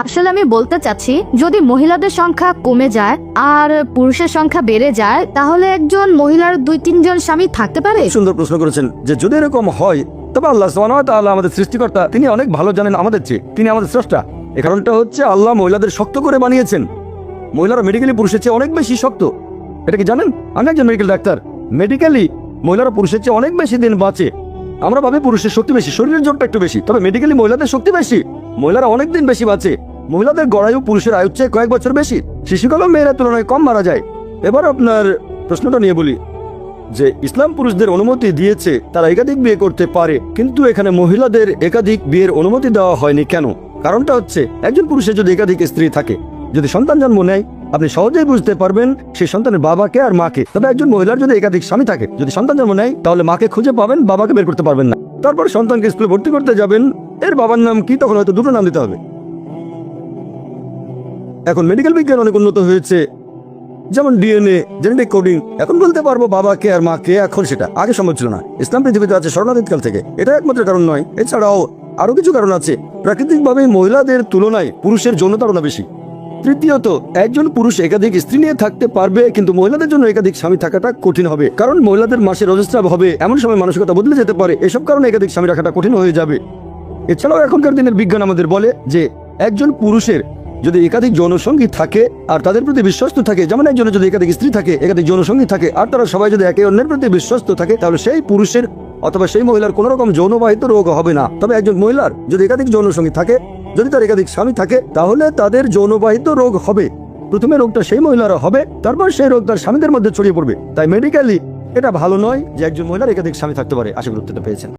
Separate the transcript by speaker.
Speaker 1: আসলে আমি বলতে চাচ্ছি, যদি মহিলাদের সংখ্যা কমে যায় আর পুরুষের সংখ্যা বেড়ে যায়, তাহলে একজন মহিলার 2-3 জন স্বামী থাকতে পারে।
Speaker 2: সুন্দর প্রশ্ন করেছেন যে যদি এরকম হয় তবে আল্লাহ সুবহানাহু ওয়া তাআলা আমাদের সৃষ্টিকর্তা, তিনি অনেক ভালো জানেন আমাদের চেয়ে, তিনি আমাদের স্রষ্টা। এই কারণটা হচ্ছে আল্লাহ মহিলাদের শক্ত করে বানিয়েছেন। মহিলারা মেডিকেলি পুরুষের চেয়ে অনেক বেশি শক্ত। এটা কি জানেন? আমি একজন মেডিকেল ডাক্তার। মেডিকেলি মহিলারা পুরুষের চেয়ে অনেক বেশি দিন বাঁচে। আমরা ভাবি পুরুষের শক্তি বেশি, শরীরের জোরটা একটু বেশি, তবে মেডিকেলি মহিলাদের শক্তি বেশি। মহিলারা অনেক দিন বেশি বাঁচে। মহিলাদের গড়ায়ু পুরুষের আয়ুর চেয়ে কয়েক বছর বেশি। শিশুকালেও মেয়েরা তুলনায় কম মারা যায়। এবার আপনার প্রশ্নটা নিয়ে বলি যে ইসলাম পুরুষদের অনুমতি দিয়েছে তারা একাধিক বিয়ে করতে পারে, কিন্তু এখানে মহিলাদের একাধিক বিয়ের অনুমতি দেওয়া হয়নি কেন? কারণটা হচ্ছে একজন পুরুষের যদি একাধিক স্ত্রী থাকে, যদি সন্তান জন্ম নেয়, আপনি সহজেই বুঝতে পারবেন সেই সন্তানের বাবাকে আর মাকে। তবে একজন মহিলার যদি একাধিক স্বামী থাকে, যদি সন্তান জন্ম নেয়, তাহলে মাকে খুঁজে পাবেন, বাবাকে বের করতে পারবেন না। তারপর সন্তানকে স্কুলে ভর্তি করতে যাবেন, এর বাবার নাম কি? তখন হয়তো দুটো নাম দিতে হবে। এখন মেডিকেল বিজ্ঞান অনেক উন্নত হয়েছে, যেমন ডিএনএ, জেনেটিক কোডিং। এখন বলতে পারবো বাবাকে আর মাকে, এখন সেটা আগে সম্ভব ছিল না। ইসলাম পৃথিবীতে আছে স্বর্ণাতীতকাল থেকে, এটা একমাত্র কারণ নয়, এছাড়াও আরো কিছু কারণ আছে। প্রাকৃতিকভাবে মহিলাদের তুলনায় পুরুষের যৌনতারণা বেশি। তৃতীয়ত, একজন পুরুষ একাধিক স্ত্রী নিয়ে থাকতে পারবে, কিন্তু মহিলাদের জন্য একাধিক স্বামী থাকাটা কঠিন হবে, কারণ মহিলাদের মাসে রজস্রাব হবে, এমন সময় মানসিকতা বদলে যেতে পারে। এসব কারণে একাধিক স্বামী রাখাটা কঠিন হয়ে যাবে। এছাড়াও এখনকার দিনের বিজ্ঞান আমাদের বলে যে একজন পুরুষের যদি একাধিক যৌনসঙ্গী থাকে আর তাদের প্রতি বিশ্বস্ত থাকে, যেমন একজনের যদি একাধিক স্ত্রী থাকে, একাধিক যৌনসঙ্গী থাকে, আর তারা সবাই যদি একে অন্যের প্রতি বিশ্বস্ত থাকে, তাহলে সেই পুরুষের অথবা সেই মহিলার কোনো রকম যৌনবাহিত রোগ হবে না। তবে একজন মহিলার যদি একাধিক যৌনসঙ্গী থাকে, যদি তার একাধিক স্বামী থাকে, তাহলে তাদের যৌনবাহিত রোগ হবে। প্রথমে রোগটা সেই মহিলারা হবে, তারপর সেই রোগ তার স্বামীদের মধ্যে ছড়িয়ে পড়বে। তাই মেডিকেলি এটা ভালো নয় যে একজন মহিলার একাধিক স্বামী থাকতে পারে। আশা করি উত্তরটা পেয়েছেন।